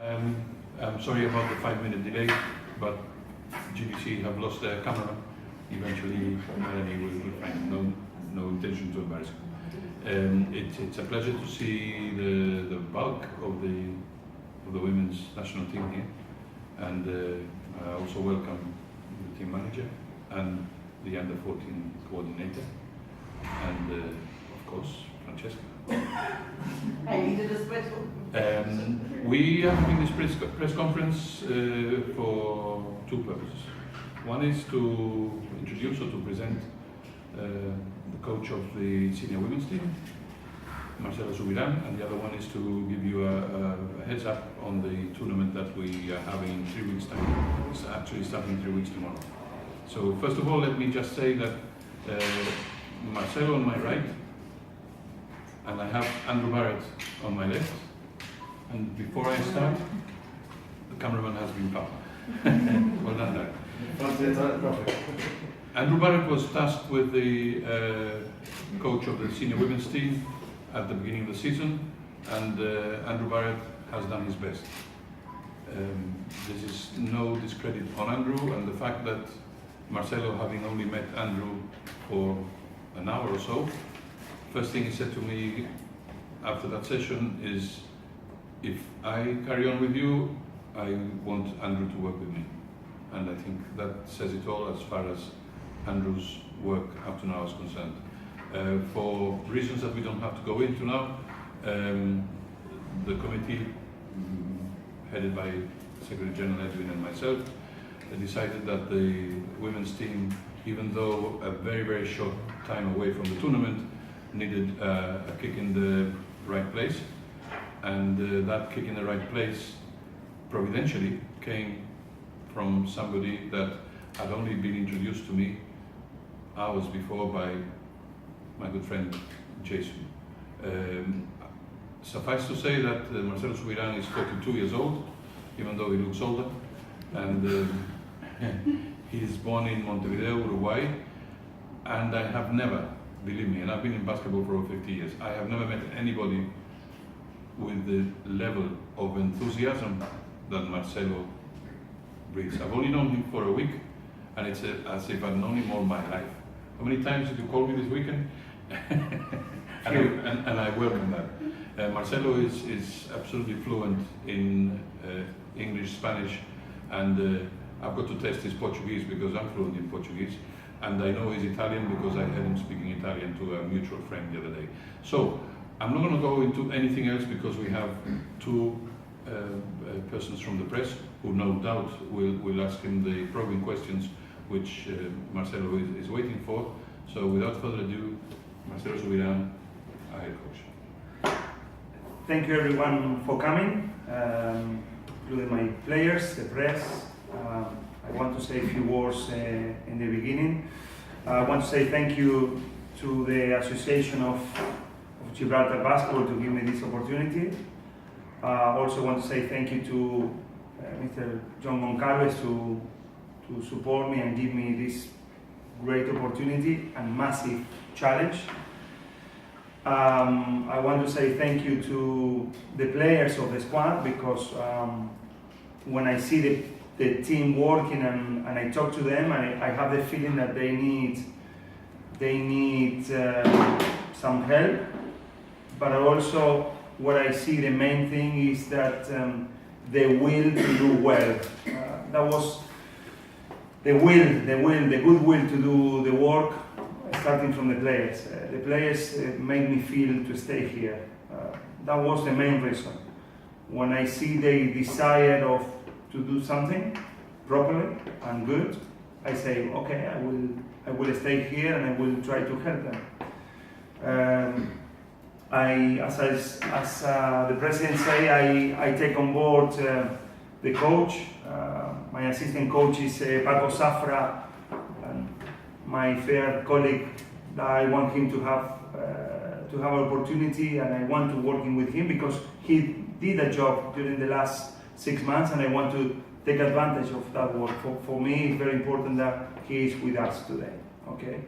I'm sorry about the 5-minute delay, but GDC have lost their camera. Eventually, Melanie will find no intention to embarrass him. It's a pleasure to see the bulk of the women's national team here, and I also welcome the team manager and the under-14 coordinator, and of course Francesca. I needed a special. We are having this press conference for two purposes. One is to introduce or to present the coach of the senior women's team, Marcelo Zubiran, and the other one is to give you a heads up on the tournament that we are having in 3 weeks' time. It's actually starting 3 weeks tomorrow. So first of all, let me just say that Marcelo on my right, and I have Andrew Barrett on my left. And before I start, the cameraman has been Papa. Well done, Dad. Andrew Barrett was tasked with the coach of the senior women's team at the beginning of the season, and Andrew Barrett has done his best. This is no discredit on Andrew, and the fact that Marcelo, having only met Andrew for an hour or so, first thing he said to me after that session is, if I carry on with you, I want Andrew to work with me. And I think that says it all as far as Andrew's work up to now is concerned. For reasons that we don't have to go into now, the committee, headed by Secretary General Edwin and myself, decided that the women's team, even though a very, very short time away from the tournament, needed a kick in the right place, and that kick in the right place providentially came from somebody that had only been introduced to me hours before by my good friend Jason. Suffice to say that Marcelo Zubiran is 42 years old, even though he looks older, and he is born in Montevideo, Uruguay, and I have never, believe me, and I've been in basketball for over 50 years, I have never met anybody with the level of enthusiasm that Marcelo brings. I've only known him for a week, and it's as if I've known him all my life. How many times did you call me this weekend? and I welcome that. Marcelo is absolutely fluent in English, Spanish, and I've got to test his Portuguese because I'm fluent in Portuguese. And I know he's Italian because I heard him speaking Italian to a mutual friend the other day. So I'm not going to go into anything else because we have two persons from the press who no doubt will ask him the probing questions which Marcelo is waiting for. So without further ado, Marcelo Zubiran, our head coach. Thank you everyone for coming, including my players, the press. I want to say a few words in the beginning. I want to say thank you to the Association of Gibraltar Basketball to give me this opportunity. I also want to say thank you to Mr. John Goncalves to support me and give me this great opportunity and massive challenge. I want to say thank you to the players of the squad because when I see the team working and I talk to them, I have the feeling that they need some help. But also what I see the main thing is that the will to do well. That was the goodwill to do the work, starting from the players. The players made me feel to stay here. That was the main reason. When I see the desire to do something properly and good, I say, okay, I will stay here and I will try to help them. As the president say, I take on board the coach. My assistant coach is Paco Zafra, and my fair colleague. I want him to have opportunity, and I want to working with him because he did a job during the last 6 months, and I want to take advantage of that work. For me, it's very important that he is with us today. Okay.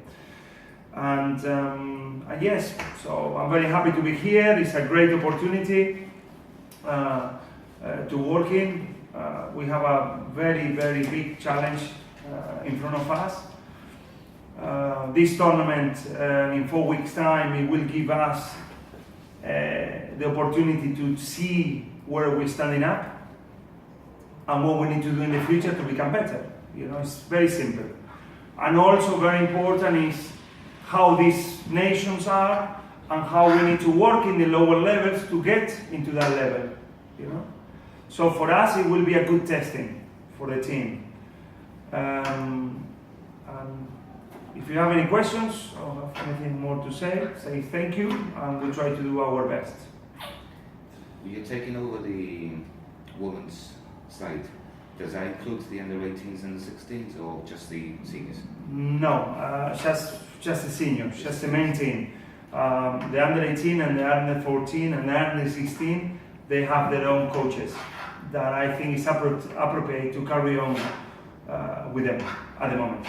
And yes, so I'm very happy to be here. It's a great opportunity. to work in. We have a very, very big challenge in front of us. This tournament in 4 weeks' time, it will give us the opportunity to see where we're standing up and what we need to do in the future to become better. You know, it's very simple. And also very important is how these nations are and how we need to work in the lower levels to get into that level. You know, so for us it will be a good testing for the team. And if you have any questions or have anything more to say thank you, and we'll try to do our best. You're taking over the women's side. Does that include the under-18s and the 16s, or just the seniors? No, just the seniors, just the main team. The under-18 and the under-14 and the under-16, they have their own coaches that I think is appropriate to carry on with them at the moment.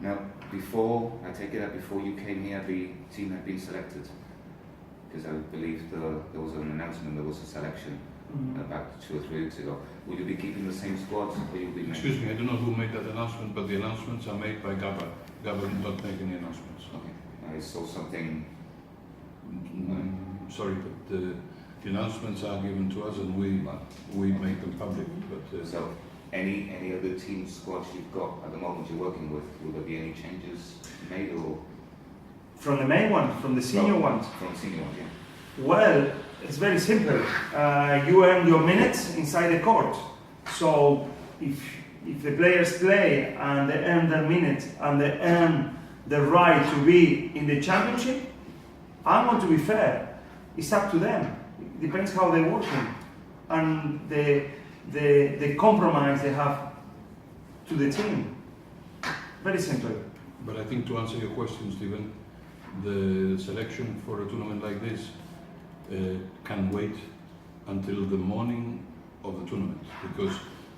Now, I take it that before you came here, the team had been selected? Because I believe there was an announcement, there was a selection about 2 or 3 weeks ago. Will you be keeping the same squad, or will you be making... Excuse me, I don't know who made that announcement, but the announcements are made by GABBA. GABBA did not make any announcements. Okay. I saw something... I'm sorry, but the announcements are given to us and we make them public. But So, any other team squads you've got at the moment you're working with, will there be any changes made, or...? From the main one, from the senior ones? From the senior ones, yeah. Well, it's very simple. You earn your minutes inside the court. So if the players play and they earn their minutes and they earn the right to be in the championship, I'm going to be fair. It's up to them. It depends how they're working and the compromise they have to the team. Very simple. But I think to answer your question, Stephen, the selection for a tournament like this can wait until the morning of the tournament, because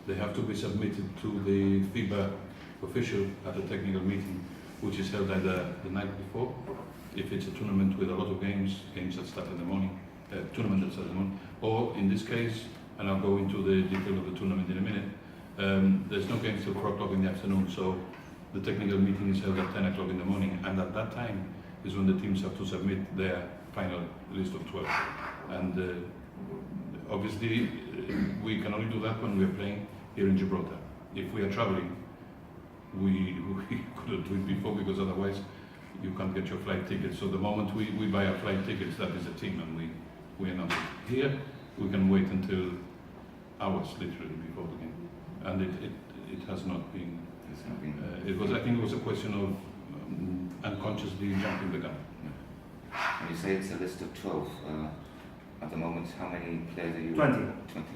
they have to be submitted to the FIBA official at a technical meeting, which is held either the night before, if it's a tournament with a lot of games that start in the morning, tournament that starts in the morning, or in this case, and I'll go into the detail of the tournament in a minute, there's no games till 4 o'clock in the afternoon, so the technical meeting is held at 10 o'clock in the morning, and at that time is when the teams have to submit their final list of 12. And obviously, we can only do that when we're playing here in Gibraltar. If we are traveling, we couldn't do it before, because otherwise you can't get your flight tickets. So the moment we buy our flight tickets, that is a team, and we announce it. Here, we can wait until hours, literally, before the game. And it has not been. I think it was a question of unconsciously jumping the gun. When you say it's a list of 12, at the moment, how many players are you? 20. 20.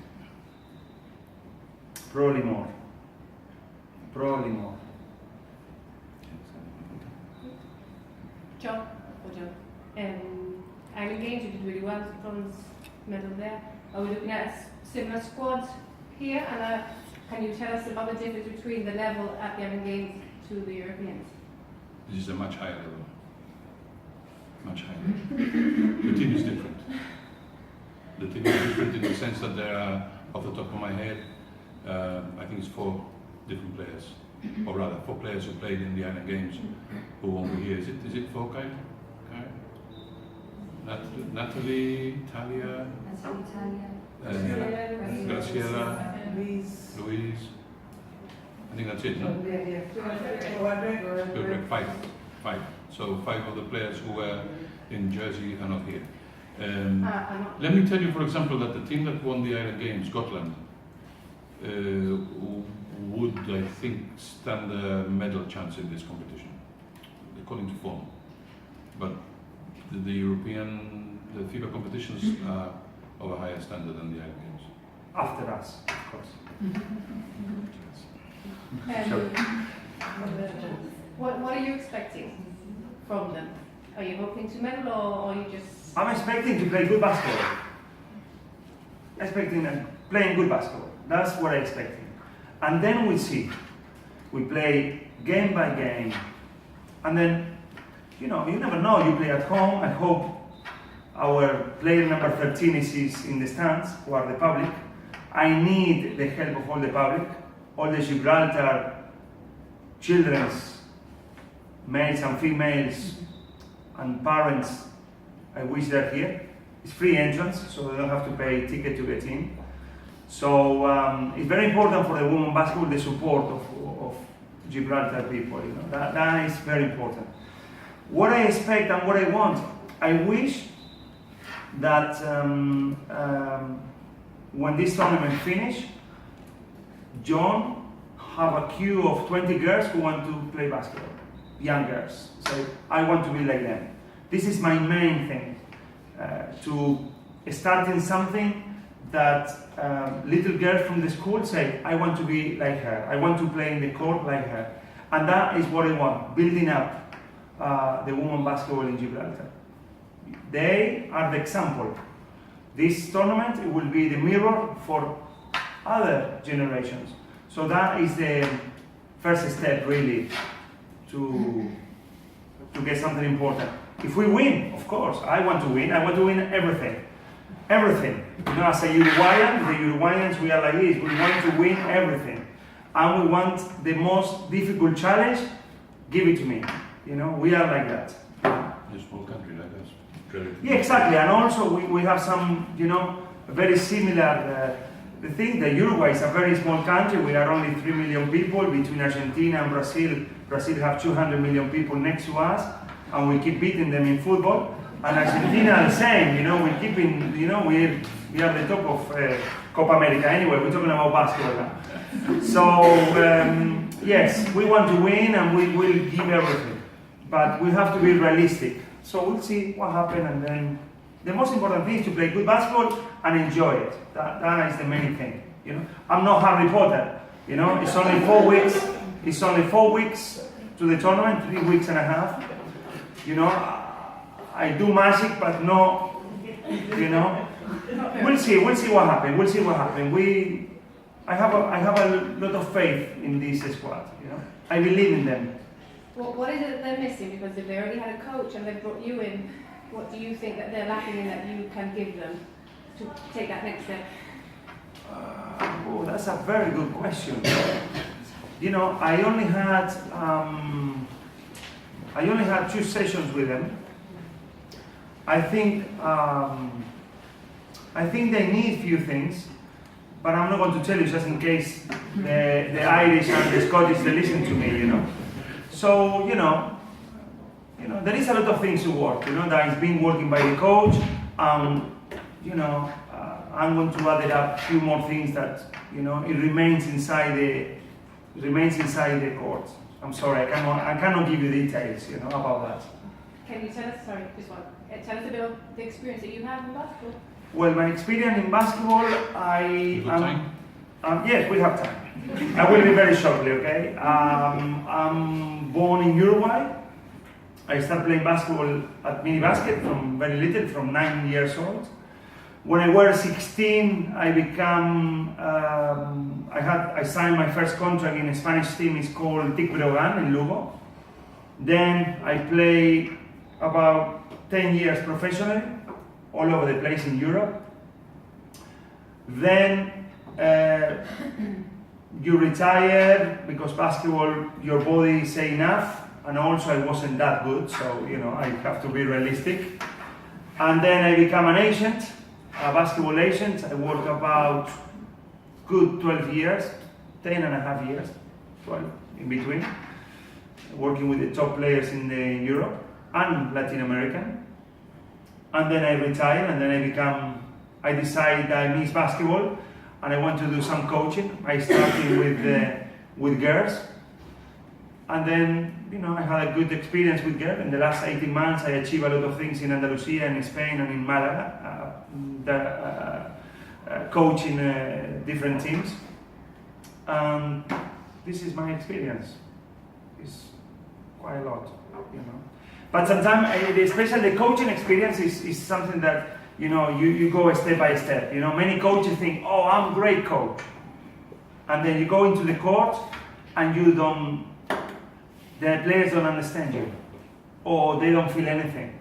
Probably more. Probably more. John, Island Games, you did really well, bronze medal there. Are we looking at a similar squad here? And can you tell us about the difference between the level at the Island Games to the Europeans? This is a much higher level. Much higher. The team is different. The team is different in the sense that there are, off the top of my head, I think it's 4 different players, or rather 4 players who played in the Island Games who won't be here. Is it 4, Kai? Natalie, Talia, Graciela, Louise. I think that's it, no? Correct, 5. So 5 of the players who were in Jersey are not here. Let me tell you, for example, that the team that won the Island Games, Scotland, would, I think, stand a medal chance in this competition, according to form. But the European, the FIBA competitions are of a higher standard than the Island Games. After us, of course. What are you expecting from them? Are you hoping to medal, or are you just... I'm expecting to play good basketball. Playing good basketball. That's what I'm expecting. And then we see. We play game by game. And then, you never know. You play at home. I hope our player number 13 is in the stands, who are the public. I need the help of all the public, all the Gibraltar children's, males and females, and parents. I wish they're here. It's free entrance, so they don't have to pay a ticket to get in. So it's very important for the women basketball, the support of Gibraltar people. You know, that is very important. What I expect and what I want, I wish that when this tournament finish, John have a queue of 20 girls who want to play basketball, young girls. So I want to be like them. This is my main thing, to starting something that little girls from the school say, I want to be like her, I want to play in the court like her. And that is what I want, building up the women basketball in Gibraltar. They are the example. This tournament, it will be the mirror for other generations. So that is the first step really to get something important. If we win, of course, I want to win everything. Everything. You know, as a Uruguayan, the Uruguayans, we are like this. We want to win everything. And we want the most difficult challenge, give it to me. You know, we are like that. A small country like us. Yeah, exactly. And also we have some, you know, very similar the thing that Uruguay is a very small country. We are only 3 million people between Argentina and Brazil. Brazil have 200 million people next to us, and we keep beating them in football. And Argentina the same, you know, we keep in, you know, we are the top of Copa America. Anyway, we're talking about basketball now. So yes, we want to win and we will give everything, but we have to be realistic. So we'll see what happens, and then the most important thing is to play good basketball and enjoy it. That is the main thing. You know, I'm not Harry Potter. You know, it's only 4 weeks. It's only 4 weeks to the tournament, 3 weeks and a half. You know, I do magic, but no. You know, we'll see what happens. We'll see what happens. I have a lot of faith in this squad. You know, I believe in them. Well, what is it that they're missing? Because if they already had a coach and they've brought you in, what do you think that they're lacking in that you can give them to take that next step? Oh, that's a very good question. You know, I only had 2 sessions with them. I think they need few things, but I'm not going to tell you just in case the Irish and the Scottish they listen to me. You know. So, you know, there is a lot of things to work, you know, that is being working by the coach. You know, I'm going to add up a few more things that, you know, it remains inside the court. I'm sorry, I cannot give you details, you know, about that. Can you tell us, tell us a bit of the experience that you have in basketball? Well, my experience in basketball, yes, we have time. I will be very shortly, okay? I'm born in Uruguay. I started playing basketball at mini basket from very little, from 9 years old. When I was 16, I signed my first contract in a Spanish team. It's called Tic Brogan in Lugo. Then I played about 10 years professionally, all over the place in Europe. Then you retire because basketball, your body say enough, and also I wasn't that good, so you know I have to be realistic. And then I become an agent, a basketball agent. I work about good 12 years, 10 and a half years, 12 in between, working with the top players in Europe and Latin American. And then I retire, and then I decide I miss basketball and I want to do some coaching. I started with girls, and then you know I had a good experience with girls. In the last 18 months, I achieved a lot of things in Andalusia, in Spain, and in Malaga, coaching different teams. And this is my experience. It's quite a lot, you know. But sometimes, especially the coaching experience is something that, you know, you go step by step. You know, many coaches think, oh, I'm a great coach. And then you go into the court and the players don't understand you. Or they don't feel anything.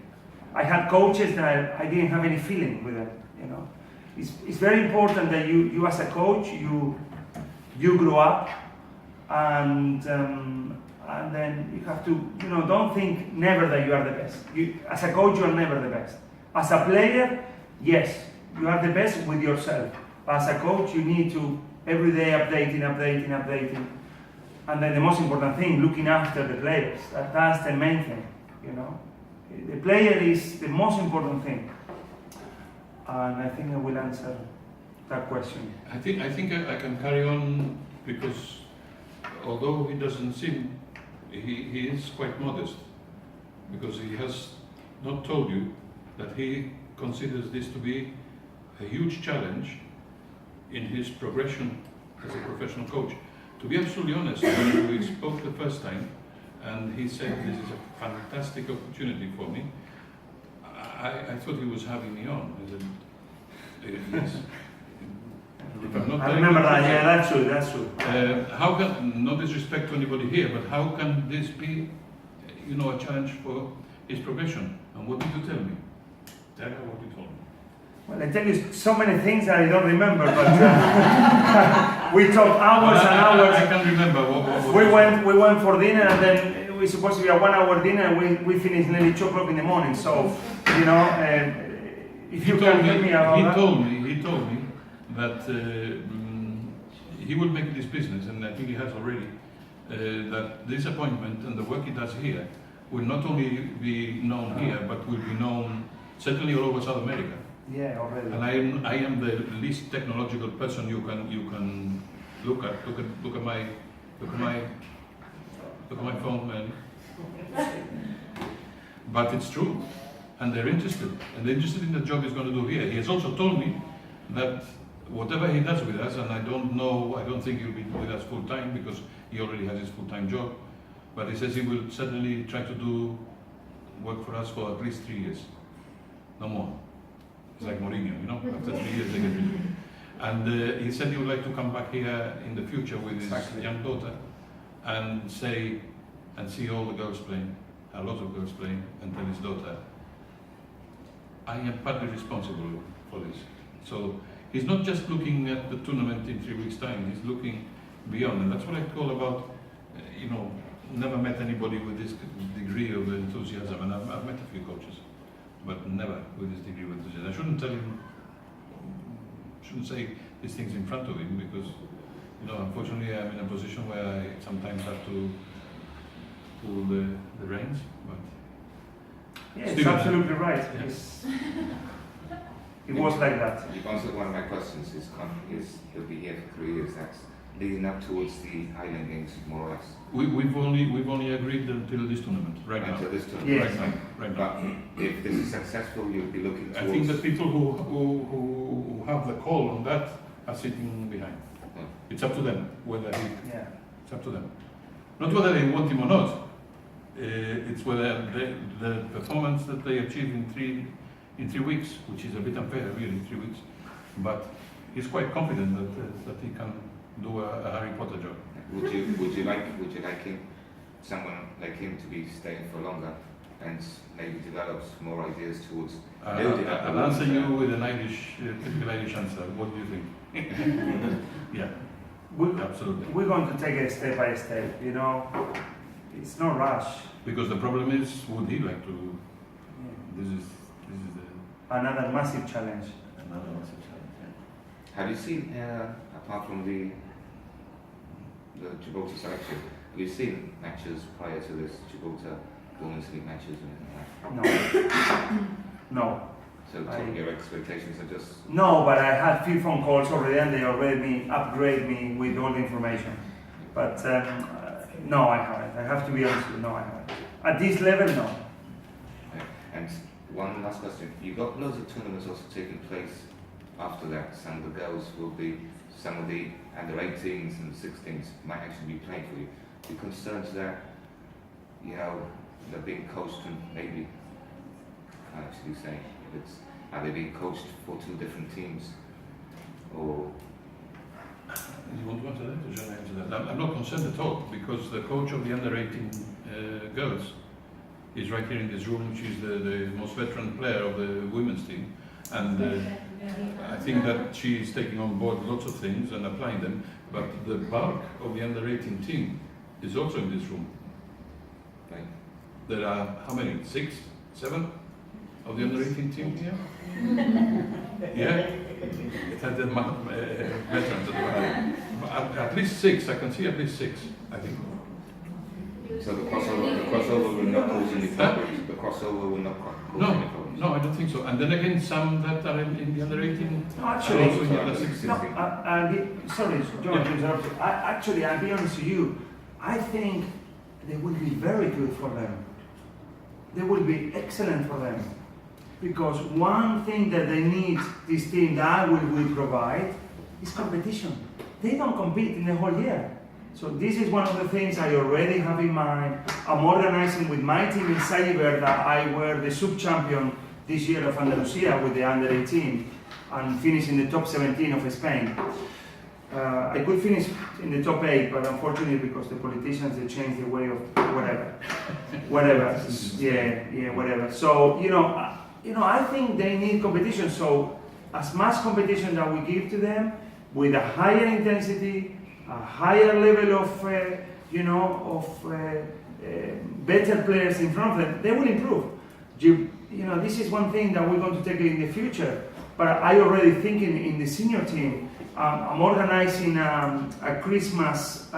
I had coaches that I didn't have any feeling with them, you know. it's very important that you as a coach, you grow up, and then you have to, don't think never that you are the best. As a coach, you are never the best. As a player, yes, you are the best with yourself. As a coach, you need to every day updating. And then the most important thing, looking after the players. That's the main thing, The player is the most important thing. And I think I will answer that question. I think I can carry on because although he doesn't seem, he is quite modest because he has not told you that he considers this to be a huge challenge in his progression as a professional coach. To be absolutely honest, when we spoke the first time and he said this is a fantastic opportunity for me, I thought he was having me on. I said, yes. If I'm not I remember that, yeah, that's true. How can, no disrespect to anybody here, but how can this be, a challenge for his progression? And what did you tell me? Tell me what you told me. Well, I tell you so many things that I don't remember, but we talked hours and hours. I can't remember. What we went for dinner, and then we supposed to be a 1 hour dinner, and we finished nearly 2 o'clock in the morning. So, if you can tell me about that. He told me that he will make this business, and I think he has already, that this appointment and the work he does here will not only be known here, but will be known certainly all over South America. Yeah, already. And I am the least technological person you can look at. Look at my phone, man. But it's true, and they're interested in the job he's going to do here. He has also told me that whatever he does with us, and I don't think he'll be with us full time because he already has his full-time job, but he says he will certainly try to do work for us for at least 3 years, no more. It's like Mourinho, after 3 years they get rid of him. And he said he would like to come back here in the future with his young daughter and see all the girls playing, a lot of girls playing, and tell his daughter, I am partly responsible for this. So he's not just looking at the tournament in 3 weeks' time, he's looking beyond. And that's what I call about, never met anybody with this degree of enthusiasm. And I've met a few coaches, but never with this degree of enthusiasm. I shouldn't say these things in front of him because, unfortunately I'm in a position where I sometimes have to pull the reins. But yeah, it's absolutely right. Yeah. It was like that. You've answered one of my questions. He'll be here for 3 years. That's leading up towards the Highland Games, more or less. We've only agreed until this tournament, right now. Until this tournament, yes. Right now. But if this is successful, you'll be looking towards... I think the people who have the call on that are sitting behind. Yeah. It's up to them whether Yeah. it's up to them. Not whether they want him or not. It's whether the performance that they achieve in 3 weeks, which is a bit unfair, really, 3 weeks. But he's quite confident that he can do a Harry Potter job. Would you like someone like him to be staying for longer and maybe develops more ideas towards building up? I'll answer you with an typical Irish answer. What do you think? Yeah, absolutely. We're going to take it step by step. It's no rush. Because the problem is, would he like to? Yeah. This is Another massive challenge. another massive challenge. Yeah. Have you seen, apart from the Gibraltar selection, have you seen matches prior to this Gibraltar Women's League matches and anything like that? No. So your expectations are just... No, but I had few phone calls already, and they already upgrade me with all the information. But no, I haven't. I have to be honest with you. No, I haven't. At this level, no. Okay. And one last question. You've got loads of tournaments also taking place after that. Some of the girls will be, some of the under 18s and 16s might actually be playing for you. You're concerned that, they're being coached and maybe, I can't actually say, are they being coached for 2 different teams? Or... You want to answer that, or shall I answer that? I'm not concerned at all, because the coach of the under-18 girls is right here in this room. She's the most veteran player of the women's team, and I think that she is taking on board lots of things and applying them, but the bulk of the under-18 team is also in this room. Right. There are how many? 6, 7 of the under-18 team here? Yeah? It had the veterans at least 6. I can see at least 6, I think. So the crossover will not cause any problems. The crossover will not cause any problems. No, I don't think so. And then again, some that are in the under-18 No, are actually, also in the under-16. no, sorry, John, Yeah. to interrupt you. Actually, I'll be honest with you. I think they will be very good for them. They will be excellent for them. Because one thing that they need, this team that will provide, is competition. They don't compete in the whole year. So this is one of the things I already have in mind. I'm organizing with my team in Cyber that I were the sub-champion this year of Andalusia with the under-18 and finish in the top 17 of Spain. I could finish in the top 8, but unfortunately because the politicians, they changed the way of whatever. Yeah, whatever. So, I think they need competition. So as much competition that we give to them with a higher intensity, a higher level of, better players in front of them, they will improve. This is one thing that we're going to take in the future. But I already think in the senior team, I'm organizing a Christmas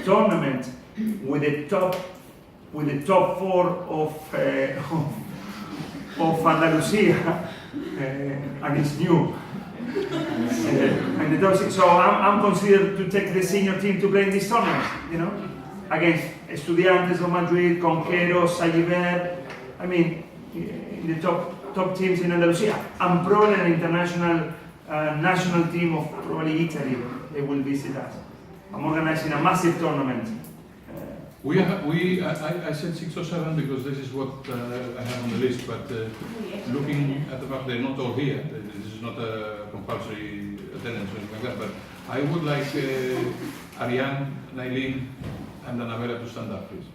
tournament with the top 4 of Andalusia, and it's new. So I'm considered to take the senior team to play in this tournament, against Estudiantes of Madrid, Conquero, Zubiran. I mean, in the top teams in Andalusia. And probably an international national team of probably Italy. They will visit us. I'm organizing a massive tournament. I said 6 or 7 because this is what I have on the list, but looking at the fact they're not all here, this is not a compulsory attendance or anything like that, but I would like Ariane, Nailin and Annabella to stand up, please.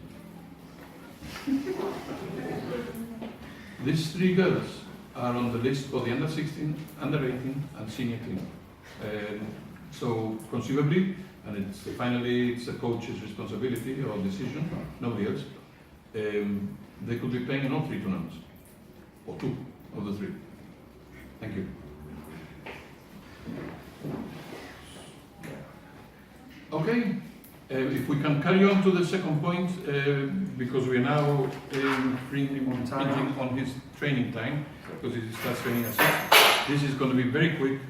These 3 girls are on the list for the under-16, under-18 and senior team. So conceivably, and finally it's a coach's responsibility or decision, nobody else, they could be playing in all 3 tournaments, or 2 of the 3. Thank you. Okay, if we can carry on to the second point, because we are now bringing on his training time, because he starts training at 6. This is going to be very quick.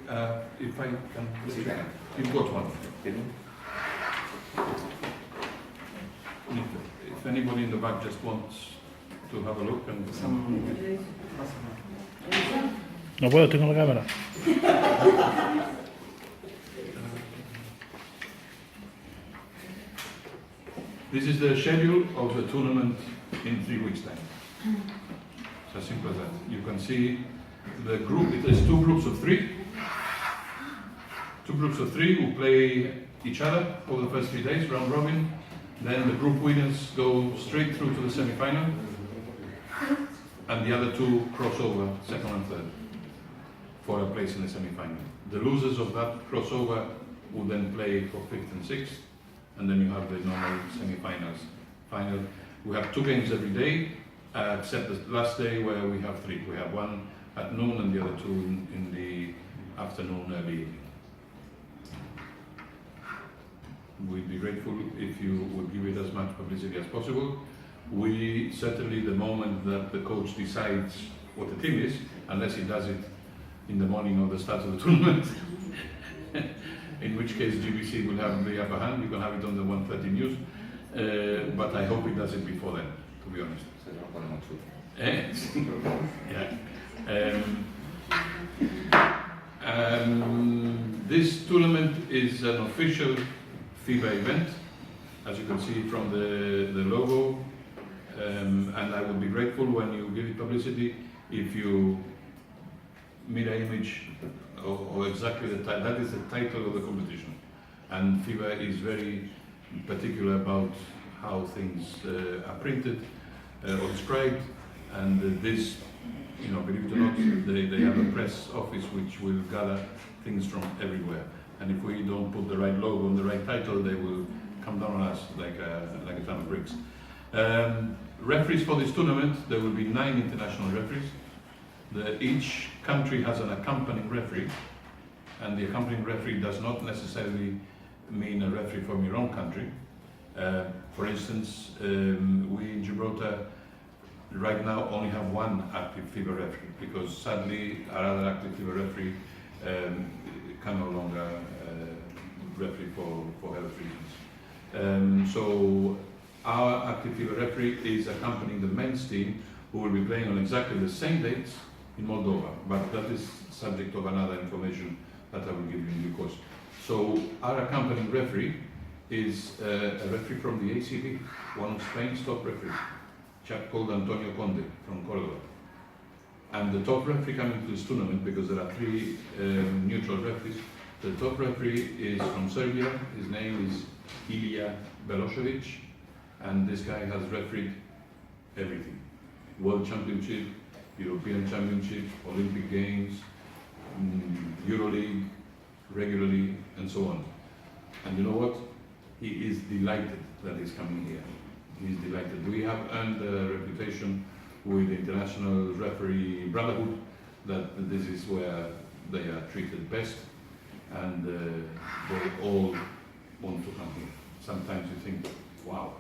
If I can, you've got one. If anybody in the back just wants to have a look and No puedo, tengo la cámara. This is the schedule of the tournament in 3 weeks' time. It's as simple as that. You can see the group. It is 2 groups of 3. 2 groups of 3 who play each other over the first 3 days, round robin. Then the group winners go straight through to the semi-final, and the other 2 cross over, second and third, for a place in the semi-final. The losers of that crossover will then play for 5th and 6th, and then you have the normal semi-finals. Final. We have 2 games every day, except the last day where we have 3. We have one at noon and the other 2 in the afternoon, early evening. We'd be grateful if you would give it as much publicity as possible. We certainly, the moment that the coach decides what the team is, unless he does it in the morning of the start of the tournament, in which case GBC will have the upper hand. You can have it on the 1:30 news, but I hope he does it before then, to be honest. So they're not one or 2. Yeah. This tournament is an official FIBA event, as you can see from the logo, and I would be grateful when you give it publicity if you mirror image or exactly the title. That is the title of the competition, and FIBA is very particular about how things are printed or described, and this you know, believe it or not, they have a press office which will gather things from everywhere. And if we don't put the right logo and the right title, they will come down on us like a ton of bricks. Referees for this tournament, there will be 9 international referees. Each country has an accompanying referee, and the accompanying referee does not necessarily mean a referee from your own country. For instance, we in Gibraltar right now only have 1 active FIBA referee, because sadly our other active FIBA referee can no longer referee for health reasons. So our active FIBA referee is accompanying the men's team, who will be playing on exactly the same dates in Moldova, but that is subject of another information that I will give you in due course. So our accompanying referee is a referee from the ACB, one of Spain's top referees, a chap called Antonio Conde from Córdoba. And the top referee coming to this tournament, because there are 3 neutral referees, the top referee is from Serbia. His name is Ilija Belošević, and this guy has refereed everything: World Championship, European Championship, Olympic Games, EuroLeague, regularly, and so on. And you know what? He is delighted that he's coming here. He's delighted. We have earned a reputation with the International Referee Brotherhood that this is where they are treated best, and they all want to come here. Sometimes you think, wow.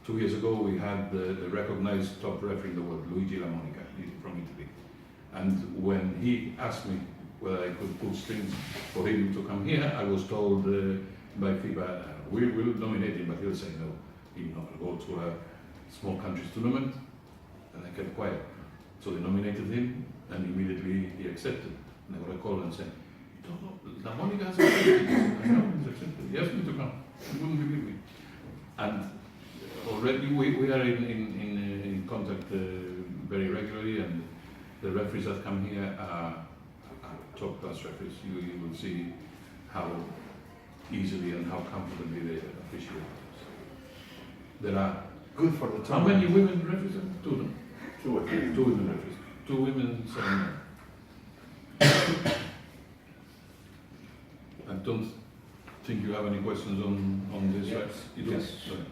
2 years ago we had the recognized top referee in the world, Luigi Lamonica, from Italy. And when he asked me whether I could pull strings for him to come here, I was told by FIBA, we will nominate him, but he'll say no. He'll not go to a small country's tournament. And I kept quiet. So they nominated him, and immediately he accepted. And I got a call and said, "You don't know, Lamonica has accepted." I know he's accepted. He asked me to come. He wouldn't believe me. And already we are in contact very regularly, and the referees that come here are top class referees. You will see how easily and how comfortably they officiate. There are Good for the how tournament. many women referees? 2, no? 2 or 3. 2 women referees. 2 women, 7 men. I don't think you have any questions on this, Yes. right? You do? Yes. Sorry.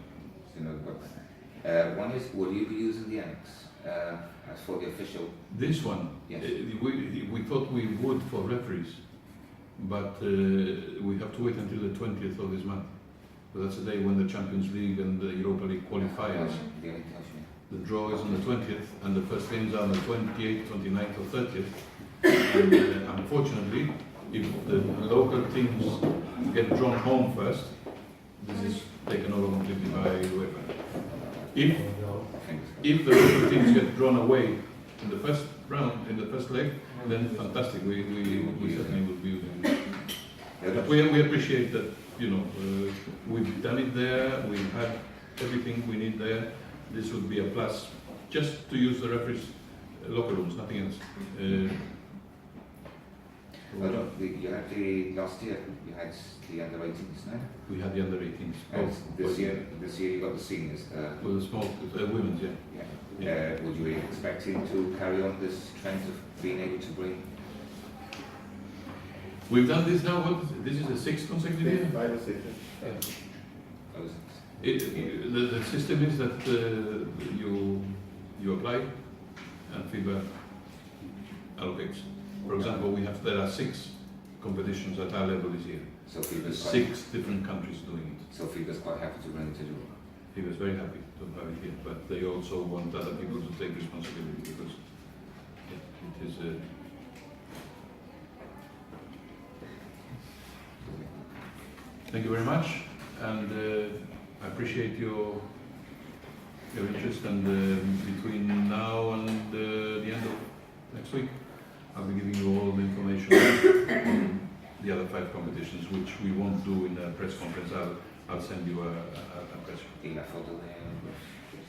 One is, will you be using the annex as for the official? This one, Yes. we thought we would for referees, but we have to wait until the 20th of this month. So that's the day when the Champions League and the Europa League qualifiers. The invitation. The draw is on the 20th, and the first games are on the 28th, 29th, or 30th. And unfortunately, if the local teams get drawn home first, this is taken over completely by UEFA. If the local teams get drawn away in the first round, in the first leg, then fantastic. We certainly will be using it. But we appreciate that, you know, we've done it there. We've had everything we need there. This would be a plus, just to use the referees' locker rooms, nothing else. You had the last year. You had the under-18s, no? We had the under-18s. And this year you got the seniors. With the small women's, yeah. Yeah. Would you be expecting to carry on this trend of being able to bring? We've done this now. This is the 6th consecutive year. 5 or 6. The system is that you apply, and FIBA allocates. For example, there are 6 competitions at our level this year. So FIBA's 6 different countries doing it. So FIBA's quite happy to bring it to Europe. He was very happy to have it here, but they also want other people to take responsibility, because it is Thank you very much, and I appreciate your interest. And between now and the end of next week, I'll be giving you all the information on the other 5 competitions, which we won't do in a press conference. I'll send you a press conference.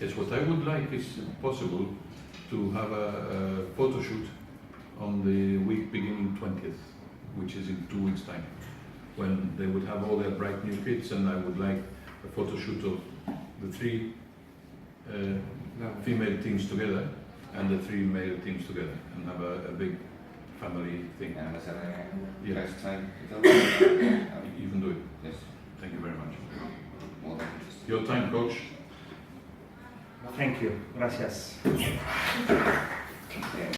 Yes, what I would like is, if possible, to have a photo shoot on the week beginning 20th, which is in 2 weeks' time, when they would have all their bright new kits, and I would like a photo shoot of the 3 female teams together, and the 3 male teams together and have a big family thing. And let's have a Yeah. next time. You can do it. Yes, Thank you very much. more than interested. Your time, coach. Thank you. Gracias.